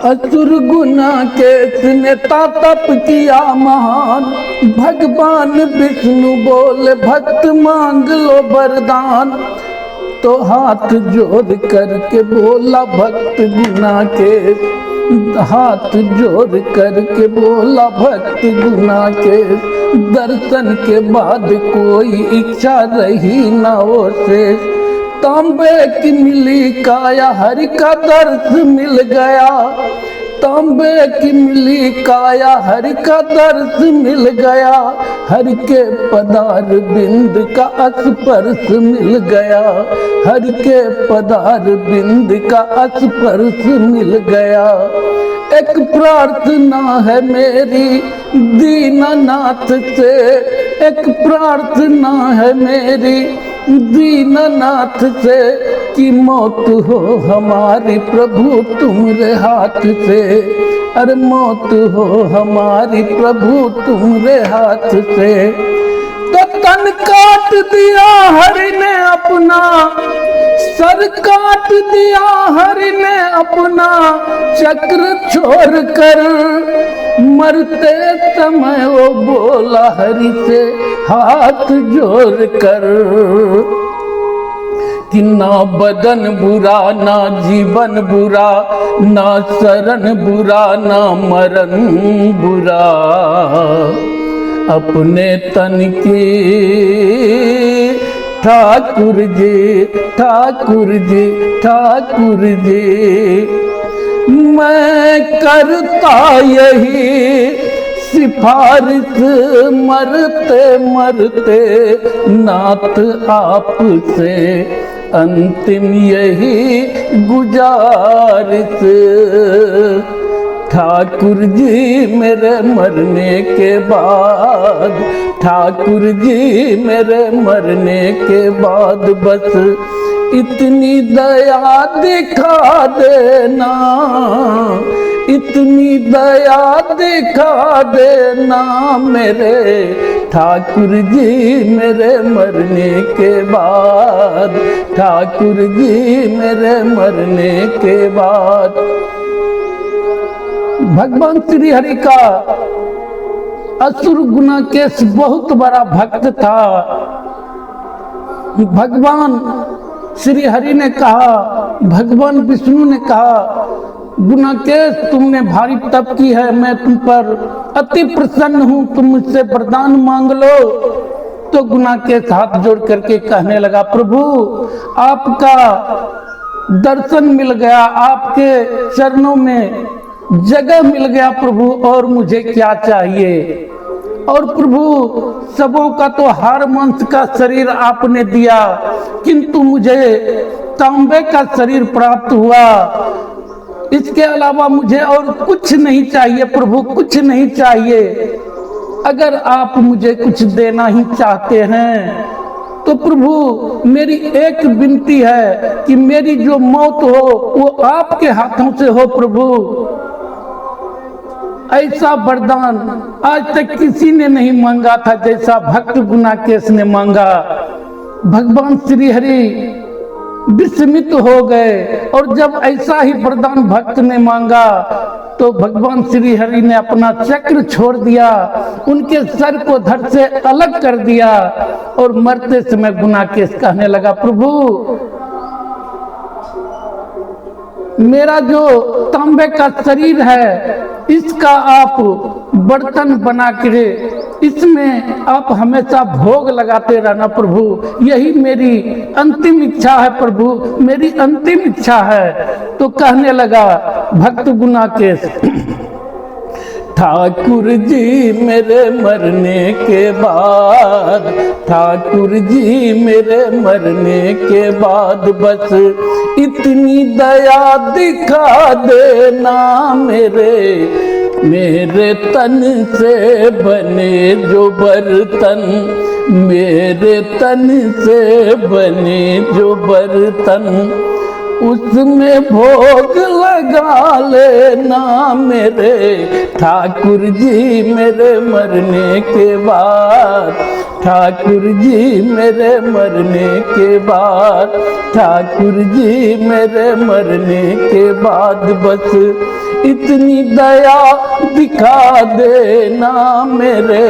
असुर गुना के नेता तप किया महान, भगवान विष्णु बोले भक्त मांग लो वरदान। तो हाथ जोड़ करके बोला भक्त गुना के, हाथ जोड़ करके बोला भक्त गुना के, दर्शन के बाद कोई इच्छा रही ना उसे। तांबे की मिली काया हरि का दर्श मिल गया, तांबे की मिली काया हरि का दर्श मिल गया, हरि के पदार बिंद का स्पर्श मिल गया, हरि के पदार बिंद का स्पर्श मिल गया। एक प्रार्थना है मेरी दीननाथ से, एक प्रार्थना है मेरी दीननाथ से, कि मौत हो हमारी प्रभु तुम्हारे हाथ से। अरे मौत हो हमारी प्रभु तुम्हारे हाथ से। तो तन काट दिया हरि ने अपना, सर काट दिया हरि ने अपना, चक्र छोड़ कर मरते समय वो बोला हरि से हाथ जोड़ कर, कि ना बदन बुरा ना जीवन बुरा, ना शरण बुरा ना मरण बुरा, अपने तन की ठाकुर जी, ठाकुर जी, ठाकुर जी। मैं करता यही सिफारिश मरते मरते नाथ आपसे, अंतिम यही गुजारिश। ठाकुर जी मेरे मरने के बाद, ठाकुर जी मेरे मरने के बाद बस इतनी दया दिखा देना, इतनी दया दिखा देना मेरे ठाकुर जी मेरे मरने के बाद, ठाकुर जी मेरे मरने के बाद। भगवान श्री हरि का असुर गुना केस बहुत बड़ा भक्त था। भगवान श्री हरि ने कहा, भगवान विष्णु ने कहा, गुनाकेश तुमने भारी तप की है, मैं तुम पर अति प्रसन्न हूँ, तुम मुझसे वरदान मांग लो। तो गुनाकेश हाथ जोड़ करके कहने लगा, प्रभु आपका दर्शन मिल गया, आपके चरणों में जगह मिल गया प्रभु, और मुझे क्या चाहिए। और प्रभु सबों का तो हार मांस का शरीर आपने दिया, किंतु मुझे तांबे का शरीर प्राप्त हुआ, इसके अलावा मुझे और कुछ नहीं चाहिए प्रभु, कुछ नहीं चाहिए। अगर आप मुझे कुछ देना ही चाहते हैं तो प्रभु मेरी एक विनती है कि मेरी जो मौत हो वो आपके हाथों से हो प्रभु। ऐसा वरदान आज तक किसी ने नहीं मांगा था जैसा भक्त गुनाकेश ने मांगा। भगवान श्री हरि विस्मित हो गए, और जब ऐसा ही वरदान भक्त ने मांगा तो भगवान श्री हरि ने अपना चक्र छोड़ दिया, उनके सर को धड़ से अलग कर दिया, और मरते समय गुनाकेश कहने लगा, प्रभु मेरा जो तांबे का शरीर है इसका आप बर्तन बना के इसमें आप हमेशा भोग लगाते रहना प्रभु, यही मेरी अंतिम इच्छा है प्रभु, मेरी अंतिम इच्छा है। तो कहने लगा भक्त गुनाकेश, ठाकुर जी मेरे मरने के बाद, ठाकुर जी मेरे मरने के बाद बस इतनी दया दिखा देना मेरे तन से बने जो बर्तन, मेरे तन से बने जो बर्तन, उसमें भोग लगा लेना मेरे ठाकुर जी मेरे मरने के बाद, ठाकुर जी मेरे मरने के बाद, ठाकुर जी मेरे मरने के बाद बस इतनी दया दिखा देना मेरे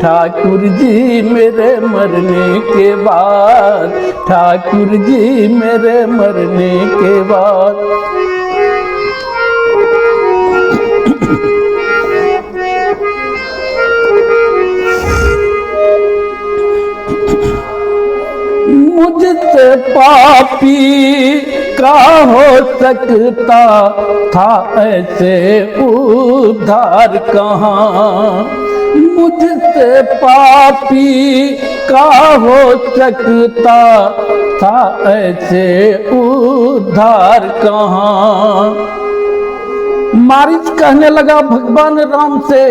ठाकुर जी मेरे मरने के बाद, ठाकुर जी मेरे मरने के बाद। मुझसे पापी का हो सकता था ऐसे उद्धार कहाँ, मुझसे पापी का हो सकता था ऐसे उद्धार कहाँ। मारीच कहने लगा भगवान राम से,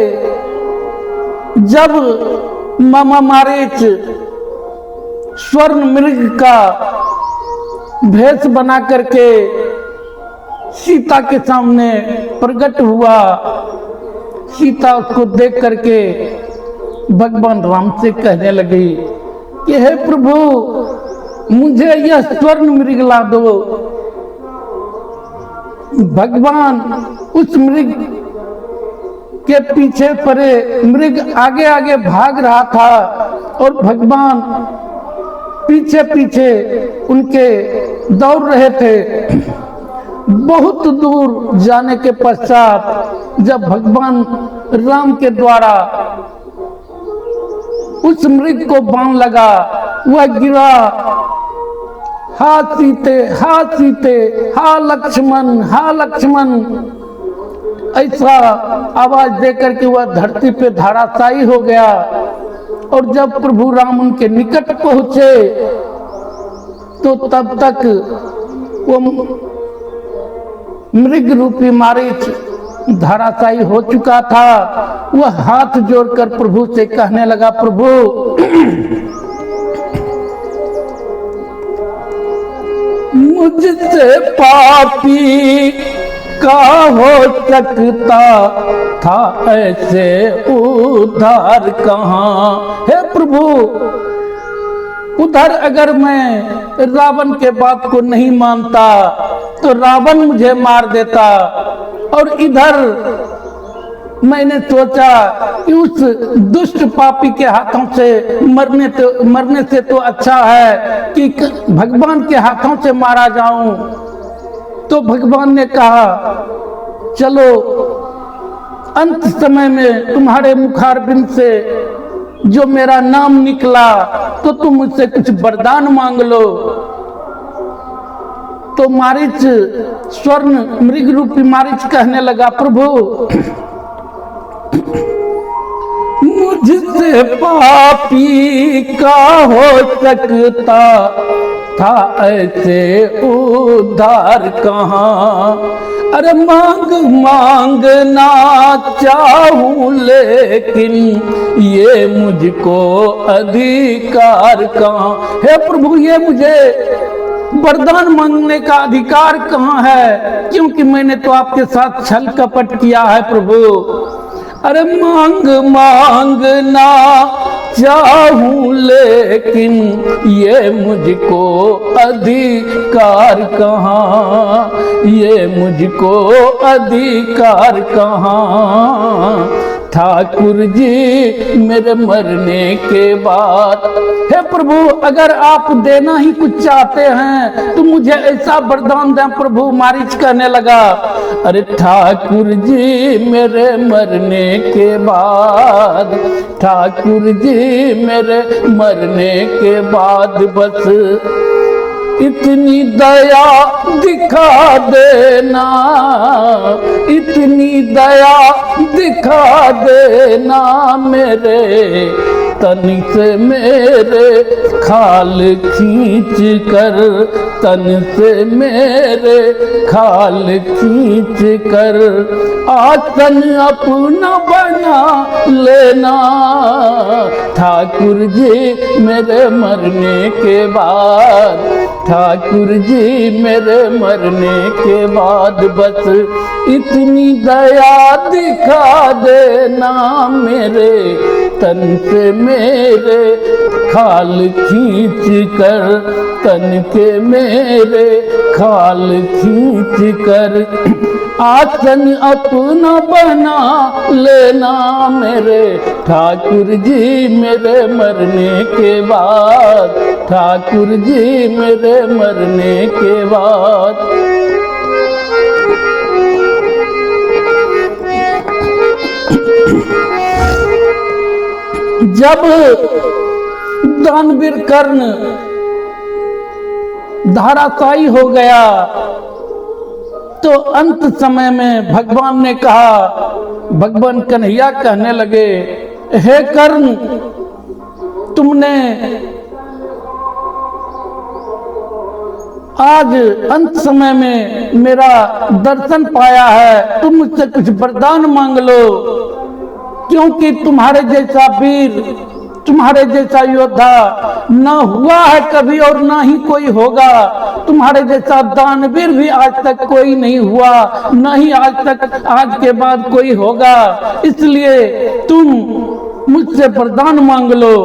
जब मामा मारीच स्वर्ण मृग का भेष बना करके सीता के सामने प्रकट हुआ, सीता उसको देख करके भगवान राम से कहने लगी कि हे प्रभु मुझे यह स्वर्ण मृग ला दो। भगवान उस मृग के पीछे पड़े, मृग आगे आगे भाग रहा था और भगवान पीछे पीछे उनके दौड़ रहे थे। बहुत दूर जाने के पश्चात जब भगवान राम के द्वारा उस मृग को बाण लगा, वह गिरा, हा सीते हा सीते हा लक्ष्मण हा लक्ष्मण, ऐसा आवाज देकर के वह धरती पे धराशायी हो गया। और जब प्रभु राम उनके निकट पहुंचे तो तब तक वो मृग रूपी मारीच धराशायी हो चुका था। वह हाथ जोड़कर प्रभु से कहने लगा, प्रभु मुझसे पापी का हो सकता था ऐसे उद्धार कहाँ। हे प्रभु उधर अगर मैं रावण के बात को नहीं मानता तो रावण मुझे मार देता, और इधर मैंने सोचा कि उस दुष्ट पापी के हाथों से मरने से तो अच्छा है कि भगवान के हाथों से मारा जाऊं। तो भगवान ने कहा चलो अंत समय में तुम्हारे मुखारबिंद से जो मेरा नाम निकला तो तुम मुझसे कुछ वरदान मांग लो। तो मारीच स्वर्ण मृग रूपी मारीच कहने लगा, प्रभु मुझसे पापी का हो सकता था ऐसे उद्धार कहाँ। अरे मांग मांगना चाहूं लेकिन ये मुझको अधिकार कहाँ। हे प्रभु ये मुझे वरदान मांगने का अधिकार कहाँ है, क्योंकि मैंने तो आपके साथ छल कपट किया है प्रभु। अरे मांग मांगना चाहूं लेकिन ये मुझको अधिकार कहाँ, ये मुझको अधिकार कहाँ। ठाकुर जी मेरे मरने के बाद, हे प्रभु अगर आप देना ही कुछ चाहते हैं तो मुझे ऐसा वरदान दें प्रभु। मारीच कहने लगा, अरे ठाकुर जी मेरे मरने के बाद, ठाकुर जी मेरे मरने के बाद बस इतनी दया दिखा देना, इतनी दया दिखा देना मेरे तन से मेरे खाल खींच कर, तन से मेरे खाल खींच कर आसन अपना बना लेना। ठाकुर जी मेरे मरने के बाद, ठाकुर जी मेरे मरने के बाद बस इतनी दया दिखा देना, मेरे तन से मेरे खाल खींच कर, तन के मेरे खाल खींच कर आसन अपना बना लेना, मेरे ठाकुर जी मेरे मरने के बाद, ठाकुर जी मेरे मरने के बाद। जब दानवीर कर्ण धाराशायी हो गया तो अंत समय में भगवान ने कहा, भगवान कन्हैया कहने लगे, हे कर्ण तुमने आज अंत समय में मेरा दर्शन पाया है, तुम मुझसे कुछ वरदान मांग लो, क्योंकि तुम्हारे जैसा वीर, तुम्हारे जैसा योद्धा ना हुआ है कभी और ना ही कोई होगा, तुम्हारे जैसा दानवीर भी आज तक कोई नहीं हुआ, ना ही आज तक आज के बाद कोई होगा, इसलिए तुम मुझसे वरदान मांग लो।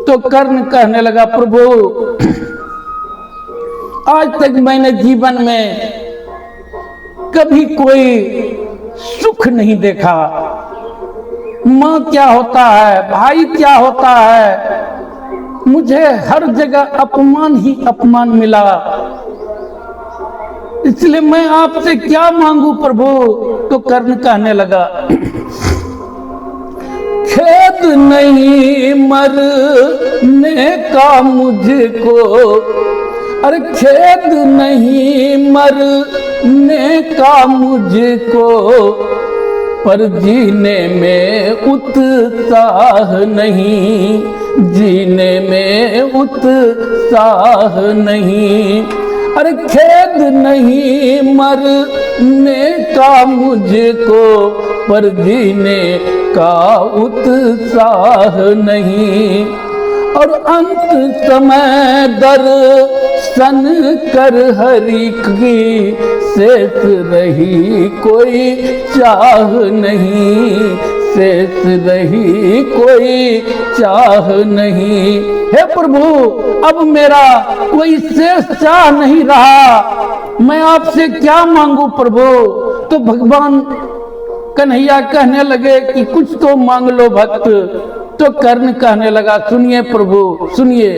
तो कर्ण कहने लगा, प्रभु आज तक मैंने जीवन में कभी कोई सुख नहीं देखा, माँ क्या होता है, भाई क्या होता है, मुझे हर जगह अपमान ही अपमान मिला, इसलिए मैं आपसे क्या मांगू प्रभु। तो कर्ण कहने लगा, खेद नहीं मरने का मुझको, अरे खेद नहीं मरने का मुझको, पर जीने में उत्साह नहीं, जीने में उत्साह नहीं, अरे खेद नहीं मरने का मुझको, पर जीने का उत्साह नहीं, और अंत समय दर्शन कर हरि की शेष रही कोई चाह नहीं, शेष रही कोई चाह नहीं। हे प्रभु अब मेरा कोई शेष चाह नहीं रहा, मैं आपसे क्या मांगू प्रभु। तो भगवान कन्हैया कहने लगे कि कुछ तो मांग लो भक्त। तो कर्ण कहने लगा, सुनिए प्रभु सुनिए,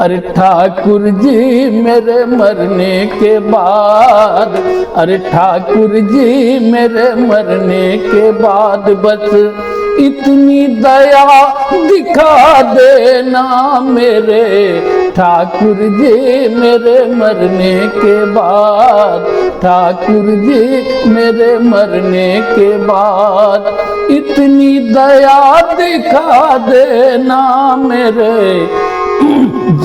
अरे ठाकुर जी मेरे मरने के बाद, अरे ठाकुर जी मेरे मरने के बाद बस इतनी दया दिखा देना, मेरे ठाकुर जी मेरे मरने के बाद, ठाकुर जी मेरे मरने के बाद इतनी दया दिखा देना, मेरे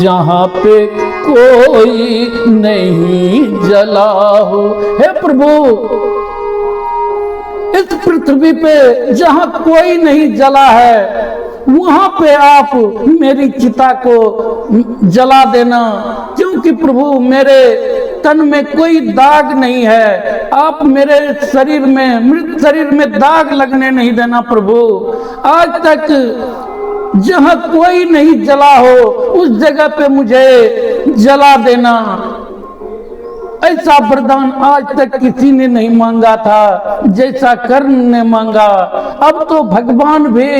जहाँ पे कोई नहीं जला हो। हे प्रभु इस पृथ्वी पे जहाँ कोई नहीं जला है, वहां पे आप मेरी चिता को जला देना, क्योंकि प्रभु मेरे तन में कोई दाग नहीं है, आप मेरे शरीर में, मृत शरीर में दाग लगने नहीं देना प्रभु। आज तक जहां कोई नहीं जला हो उस जगह पे मुझे जला देना। ऐसा वरदान आज तक किसी ने नहीं मांगा था जैसा कर्ण ने मांगा। अब तो भगवान भी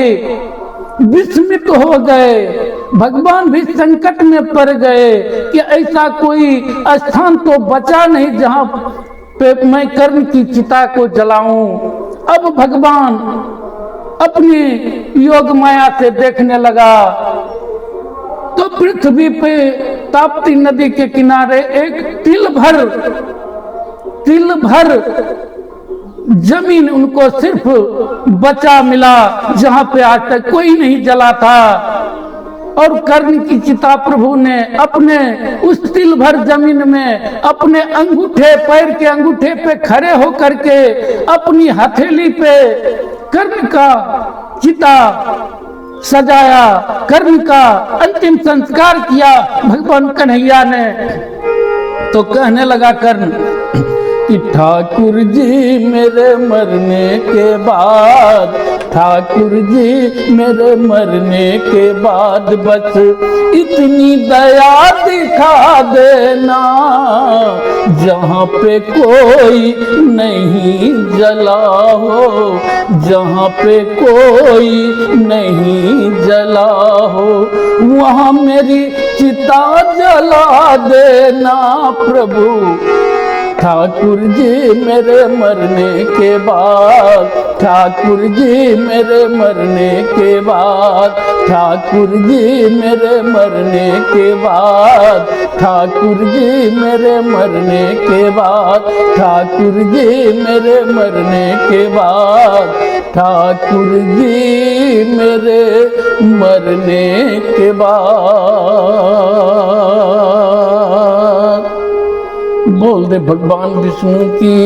विस्मित हो गए, भगवान भी संकट में पड़ गए कि ऐसा कोई स्थान तो बचा नहीं जहां पे मैं कर्ण की चिता को जलाऊं। अब भगवान अपनी योग माया से देखने लगा तो पृथ्वी पे ताप्ती नदी के किनारे एक तिल भर जमीन उनको सिर्फ बचा मिला, जहां पे आज तक कोई नहीं जला था। और कर्ण की चिता प्रभु ने अपने उस तिल भर जमीन में अपने अंगूठे, पैर के अंगूठे पे खड़े होकर के अपनी हथेली पे कर्ण का चिता सजाया, कर्म का अंतिम संस्कार किया भगवान कन्हैया ने। तो कहने लगा कर्ण कि ठाकुर जी मेरे मरने के बाद, ठाकुर जी मेरे मरने के बाद बस इतनी दया दिखा देना, जहाँ पे कोई नहीं जला हो, जहाँ पे कोई नहीं जला हो, वहाँ मेरी चिता जला देना प्रभु। ठाकुर जी मेरे मरने के बाद, ठाकुर जी मेरे मरने के बाद, ठाकुर जी मेरे मरने के बाद, ठाकुर जी मेरे मरने के बाद, ठाकुर जी मेरे मरने के बाद, ठाकुर जी मेरे मरने के बाद। बोल दे भगवान विष्णु की